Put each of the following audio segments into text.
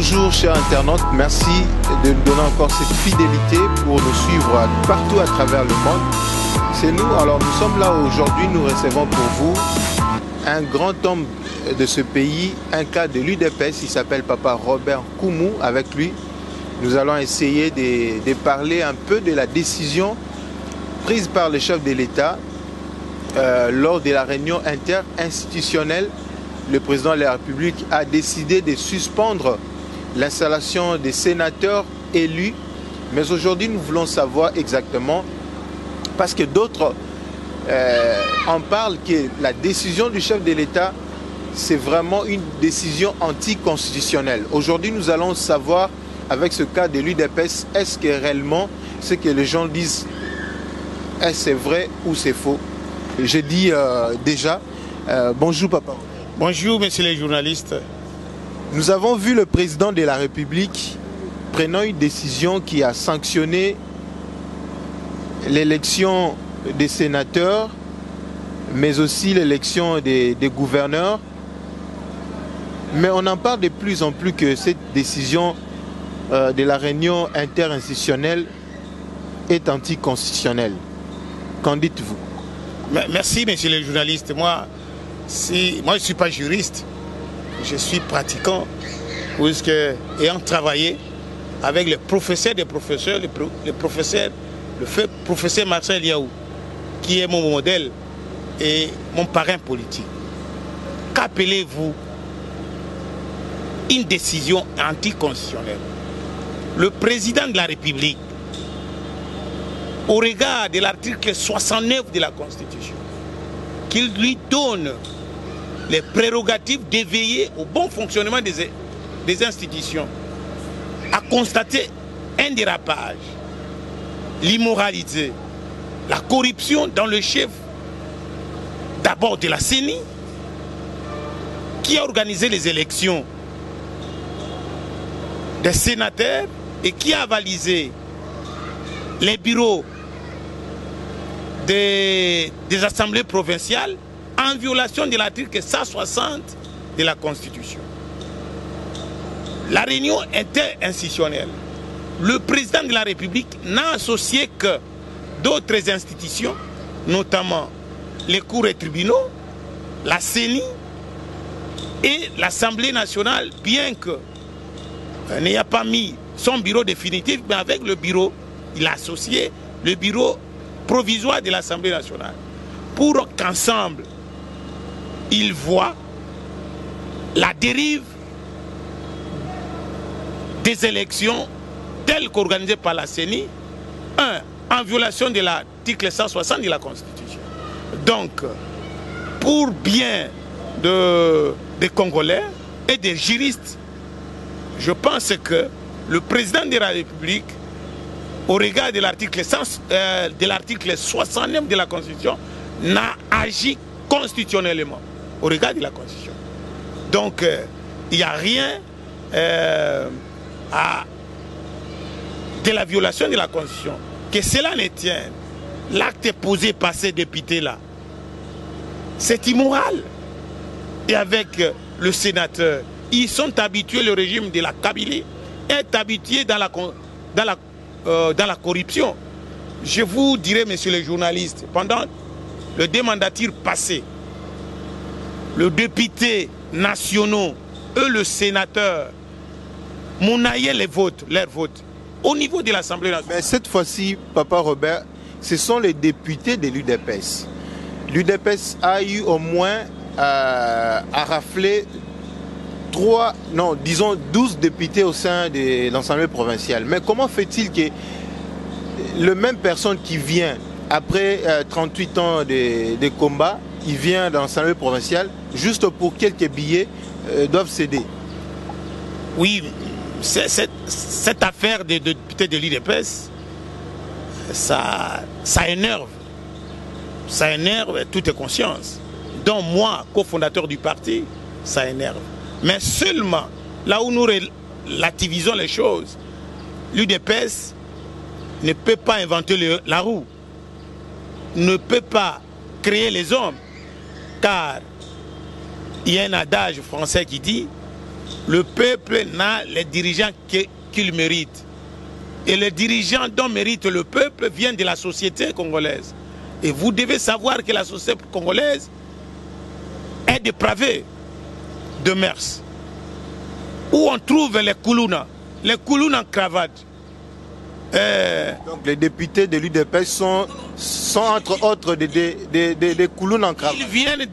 Bonjour chers internautes, merci de nous donner encore cette fidélité pour nous suivre partout à travers le monde. C'est nous, alors nous sommes là aujourd'hui, nous recevons pour vous un grand homme de ce pays, un cas de l'UDPS, il s'appelle Papa Robert Koumou. Avec lui, nous allons essayer de parler un peu de la décision prise par le chef de l'État lors de la réunion interinstitutionnelle. Le président de la République a décidé de suspendre l'installation des sénateurs élus. Mais aujourd'hui, nous voulons savoir exactement, parce que d'autres en parlent, que la décision du chef de l'État, c'est vraiment une décision anticonstitutionnelle. Aujourd'hui, nous allons savoir, avec ce cas de l'UDPS, est-ce que réellement, ce que les gens disent, est-ce c'est vrai ou c'est faux? J'ai dit déjà, bonjour papa. Bonjour, messieurs les journalistes. Nous avons vu le président de la République prenant une décision qui a sanctionné l'élection des sénateurs, mais aussi l'élection des gouverneurs. Mais on en parle de plus en plus que cette décision de la réunion interinstitutionnelle est anticonstitutionnelle. Qu'en dites-vous? Merci, messieurs les journalistes. Moi, je ne suis pas juriste, je suis pratiquant, puisque ayant travaillé avec le professeur des professeurs, le professeur Marcel Yaou, qui est mon modèle et mon parrain politique. Qu'appelez-vous une décision anticonstitutionnelle? Le président de la République, au regard de l'article 69 de la Constitution, qu'il lui donne les prérogatives d'éveiller au bon fonctionnement des institutions, a constaté un dérapage, l'immoralité, la corruption dans le chef d'abord de la CENI, qui a organisé les élections des sénateurs et qui a avalisé les bureaux des assemblées provinciales en violation de l'article 160 de la Constitution. La réunion interinstitutionnelle, le président de la République n'a associé que d'autres institutions, notamment les cours et tribunaux, la CENI et l'Assemblée nationale, bien que n'ayant pas mis son bureau définitif, mais avec le bureau, il a associé le bureau provisoire de l'Assemblée nationale, pour qu'ensemble, ils voient la dérive des élections telles qu'organisées par la CENI, en violation de l'article 160 de la Constitution. Donc, pour bien des Congolais et des juristes, je pense que le président de la République, au regard de l'article 69 de la Constitution, n'a agi constitutionnellement, au regard de la Constitution. Donc, il n'y a rien de la violation de la Constitution. Que cela ne tienne, l'acte posé par ces députés-là, c'est immoral. Et avec le sénateur, ils sont habitués, le régime de la Kabylie est habitué dans la corruption. Je vous dirai, messieurs les journalistes, pendant le démandature passé, le député nationaux, eux le sénateur, monnayaient leurs votes au niveau de l'Assemblée nationale. Mais cette fois-ci, Papa Robert, ce sont les députés de l'UDPS. L'UDPS a eu au moins à rafler 12 députés au sein de l'Assemblée provinciale. Mais comment fait-il que le même personne qui vient après 38 ans de combat, il vient dans l'Assemblée provinciale, juste pour quelques billets, doivent céder? Oui, cette affaire des députés de l'UDPS, ça énerve. Ça énerve toute conscience. Donc moi, cofondateur du parti, ça énerve. Mais seulement, là où nous relativisons les choses, l'UDPS ne peut pas inventer la roue, ne peut pas créer les hommes, car il y a un adage français qui dit le peuple n'a les dirigeants qu'il mérite. Et les dirigeants dont mérite le peuple viennent de la société congolaise. Et vous devez savoir que la société congolaise est dépravée de mœurs. Où on trouve les koulouna en cravate. Donc les députés de l'UDPS sont entre autres des koulounas en cravate. Ils viennent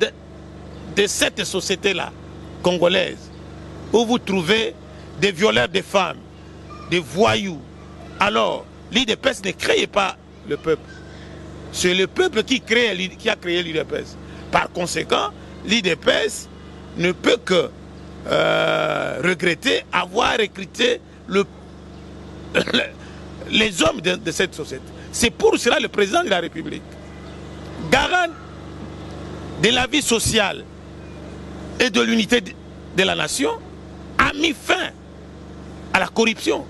de cette société-là, congolaise, où vous trouvez des violeurs de femmes, des voyous. Alors, l'UDPS ne crée pas le peuple. C'est le peuple qui a créé l'UDPS. Par conséquent, l'UDPS ne peut que regretter avoir recruté les hommes de cette société. C'est pour cela le président de la République, garant de la vie sociale et de l'unité de la nation, a mis fin à la corruption.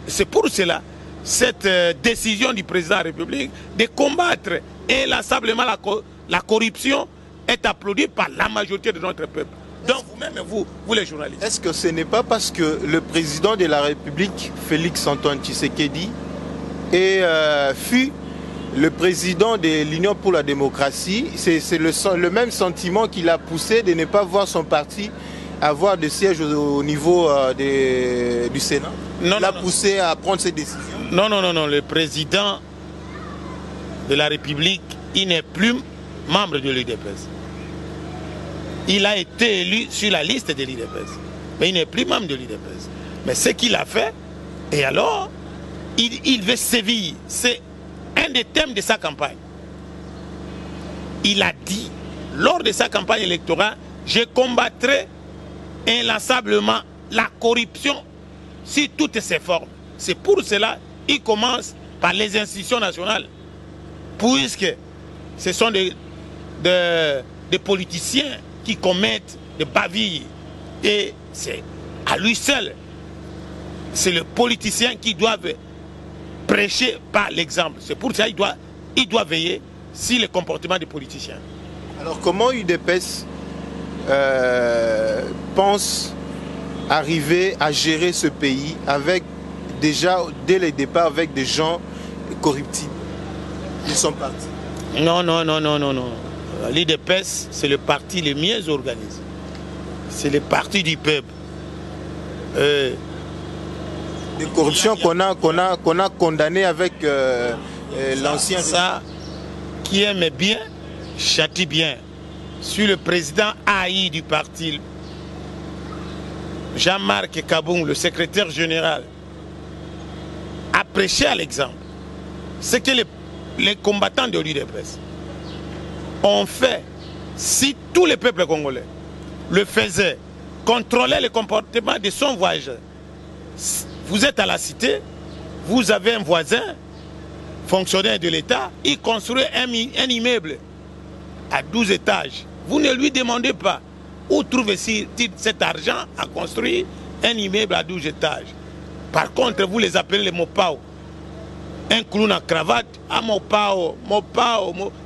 C'est pour cela cette décision du président de la République de combattre inlassablement la corruption est applaudie par la majorité de notre peuple. Donc vous-même, vous les journalistes. Est-ce que ce n'est pas parce que le président de la République, Félix Antoine Tshisekedi, fut le président de l'Union pour la démocratie, c'est le même sentiment qui l'a poussé de ne pas voir son parti avoir de sièges au niveau du Sénat? L'a poussé à prendre ces décisions? Non, le président de la République, il n'est plus membre de l'UDPS. Il a été élu sur la liste de l'UDPS, mais il n'est plus membre de l'UDPS. Mais ce qu'il a fait, et alors, il veut sévir. C'est un des thèmes de sa campagne. Il a dit, lors de sa campagne électorale, je combattrai inlassablement la corruption sous toutes ses formes. C'est pour cela qu'il commence par les institutions nationales, puisque ce sont des politiciens qui commettent des bavilles. Et c'est à lui seul, c'est le politicien qui doit prêcher par l'exemple. C'est pour ça qu'il doit veiller sur le comportement des politiciens. Alors comment UDPS pense arriver à gérer ce pays avec déjà dès le départ avec des gens corruptibles? Ils sont partis. Non. L'UDPS, c'est le parti le mieux organisé. C'est le parti du peuple. Des corruptions qu'on a condamnées avec l'ancien... Ça, qui aime bien, châtie bien. Sur le président AI du parti, Jean-Marc Kaboung, le secrétaire général, a prêché à l'exemple. C'est que les combattants de l'UDPS ont fait, si tous les peuples congolais le faisaient, contrôlaient le comportement de son voisin. Vous êtes à la cité, vous avez un voisin, fonctionnaire de l'État, il construit un immeuble à 12 étages. Vous ne lui demandez pas où trouve-t-il cet argent à construire un immeuble à 12 étages. Par contre, vous les appelez les Mopao. Un clown en cravate, un Mopao,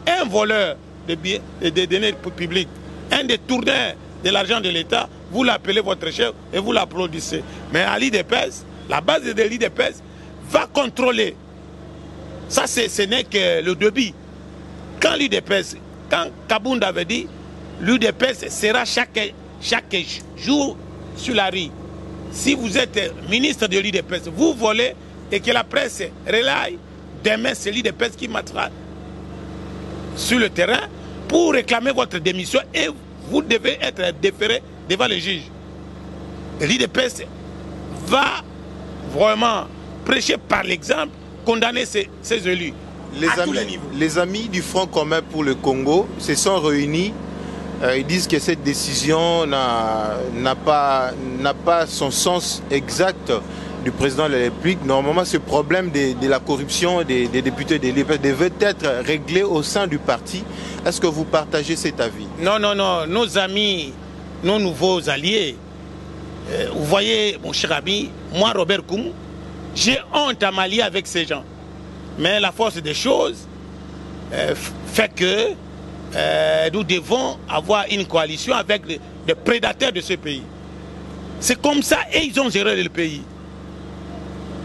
un voleur de données publiques, un détourneur de l'argent de l'État, vous l'appelez votre chef et vous l'applaudissez. Mais à l'UDPS, la base de l'UDPS va contrôler. Ça, ce n'est que le début. Quand l'UDPS, quand Kabound avait dit, l'UDPS sera chaque jour sur la rue. Si vous êtes ministre de l'UDPS, vous volez et que la presse relaye, demain c'est l'UDPS qui mettra sur le terrain pour réclamer votre démission et vous devez être déféré devant les juges. L'UDPS va vraiment prêcher par l'exemple, condamner ses élus. Les amis du Front commun pour le Congo se sont réunis. Ils disent que cette décision n'a pas son sens exact du président de la République. Normalement, ce problème de la corruption des députés de l'UDPS devait être réglé au sein du parti. Est-ce que vous partagez cet avis? Non. Nos amis, nos nouveaux alliés, vous voyez, mon cher ami, moi, Robert Koum, j'ai honte à m'allier avec ces gens. Mais la force des choses fait que nous devons avoir une coalition avec les prédateurs de ce pays. C'est comme ça et ils ont géré le pays.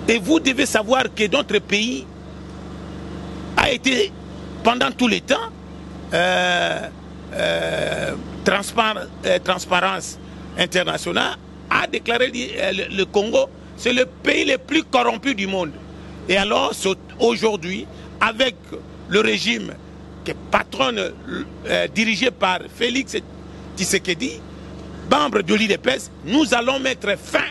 Et vous devez savoir que notre pays a été, pendant tout le temps, Transparence internationale a déclaré le Congo, c'est le pays le plus corrompu du monde. Et alors, aujourd'hui, avec le régime qui est patronne, dirigé par Félix Tshisekedi, membre de l'UDPS, nous allons mettre fin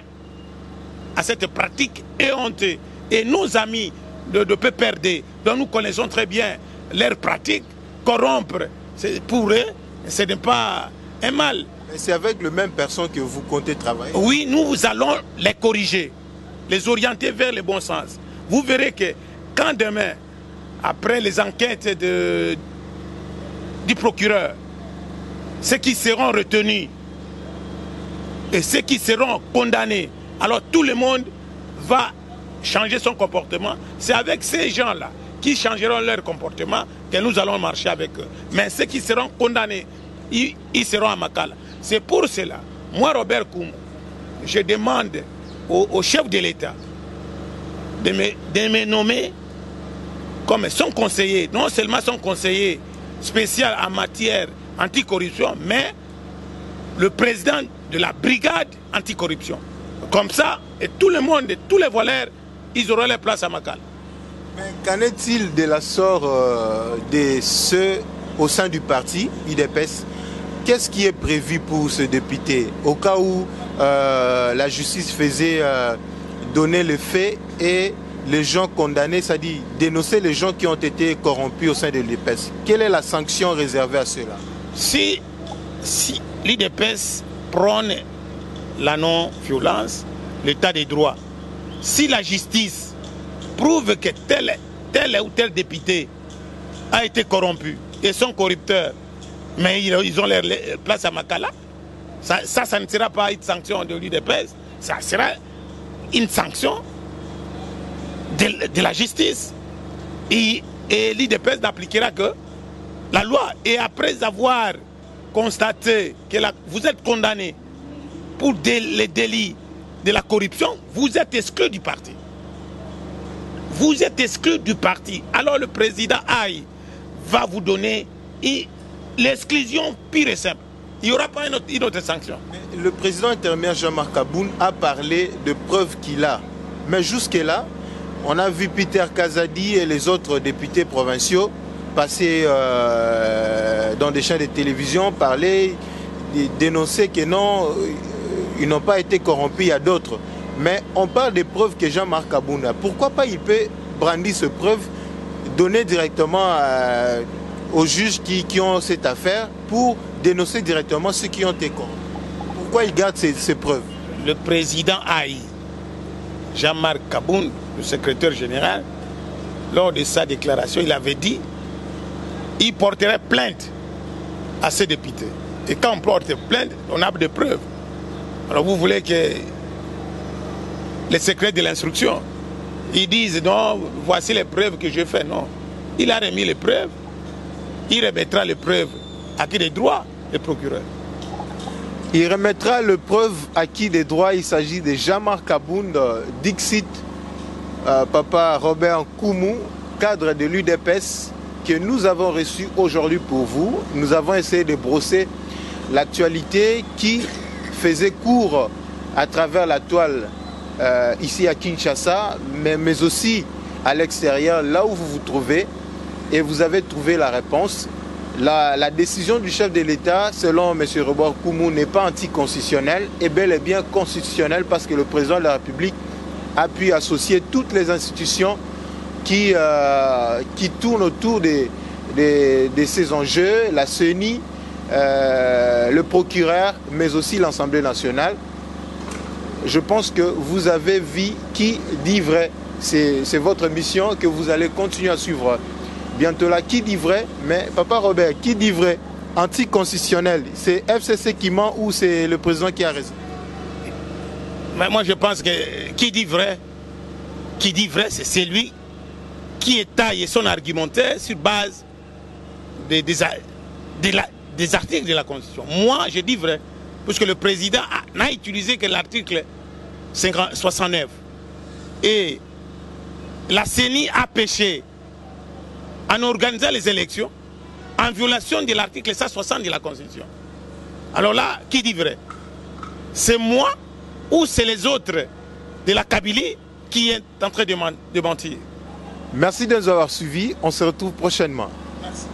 à cette pratique éhontée. Et nos amis de PPRD, dont nous connaissons très bien leurs pratiques, corrompre, pour eux, ce n'est pas un mal. Mais c'est avec les mêmes personnes que vous comptez travailler? Oui, nous allons les corriger, les orienter vers le bon sens. Vous verrez que quand demain, après les enquêtes du procureur, ceux qui seront retenus et ceux qui seront condamnés, alors tout le monde va changer son comportement. C'est avec ces gens-là qui changeront leur comportement que nous allons marcher avec eux. Mais ceux qui seront condamnés, ils seront à Makala. C'est pour cela, moi Robert Koumou, je demande au chef de l'État de me nommer comme son conseiller, non seulement son conseiller spécial en matière anticorruption, mais le président de la brigade anticorruption. Comme ça, et tout le monde, tous les voleurs, ils auront leur place à Makala. Mais qu'en est-il de la sort de ceux au sein du parti UDPS? Qu'est-ce qui est prévu pour ce député au cas où la justice faisait donner les faits et les gens condamnés, c'est-à-dire dénoncer les gens qui ont été corrompus au sein de l'UDPS? Quelle est la sanction réservée à cela? Si l'UDPS prône la non-violence, l'état des droits, si la justice prouve que tel ou tel député a été corrompu et sont corrupteurs, mais ils ont leur place à Makala, ça ne sera pas une sanction de l'UDPS, ça sera une sanction de la justice. Et l'UDPS n'appliquera que la loi. Et après avoir constaté que vous êtes condamné pour les délits de la corruption, vous êtes exclu du parti. Vous êtes exclu du parti. Alors le président Aïe va vous donner l'exclusion pure et simple. Il n'y aura pas une autre sanction. Mais le président intérimaire Jean-Marc Aboun a parlé de preuves qu'il a. Mais jusque-là, on a vu Peter Kazadi et les autres députés provinciaux passer dans des chaînes de télévision, parler, dénoncer que non, ils n'ont pas été corrompus, il y a d'autres. Mais on parle des preuves que Jean-Marc Aboun a. Pourquoi pas il peut brandir ces preuves, donner directement aux juges qui ont cette affaire pour dénoncer directement ceux qui ont été corrompus? Pourquoi il garde ces preuves? Le président Aïe, Jean-Marc Aboun, le secrétaire général, lors de sa déclaration, il avait dit qu'il porterait plainte à ces députés. Et quand on porte plainte, on a des preuves. Alors vous voulez que les secrets de l'instruction, ils disent non, voici les preuves que j'ai faites. Non. Il a remis les preuves. Il remettra les preuves à qui des droits, le procureur. Il remettra les preuves à qui des droits. Il s'agit de Jean-Marc Aboun, Dixit, Papa Robert Koumou, cadre de l'UDPS, que nous avons reçu aujourd'hui pour vous. Nous avons essayé de brosser l'actualité qui faisait cours à travers la toile ici à Kinshasa, mais aussi à l'extérieur, là où vous vous trouvez, et vous avez trouvé la réponse. La décision du chef de l'État, selon M. Robert Koumou, n'est pas anticonstitutionnelle, et bel et bien constitutionnelle, parce que le président de la République a pu associer toutes les institutions qui tournent autour de ces enjeux, la CENI, le procureur, mais aussi l'Assemblée nationale. Je pense que vous avez vu qui dit vrai. C'est votre mission que vous allez continuer à suivre. Bientôt là, qui dit vrai? Mais Papa Robert, qui dit vrai? Anticonstitutionnel, c'est FCC qui ment ou c'est le président qui a raison? Mais moi je pense que qui dit vrai, c'est celui qui étaye son argumentaire sur base des articles de la Constitution. Moi je dis vrai, parce que le président a n'a utilisé que l'article 69. Et la CENI a péché en organisant les élections en violation de l'article 160 de la Constitution. Alors là, qui dit vrai? C'est moi ou c'est les autres de la Kabylie qui est en train de mentir? Merci de nous avoir suivis. On se retrouve prochainement. Merci.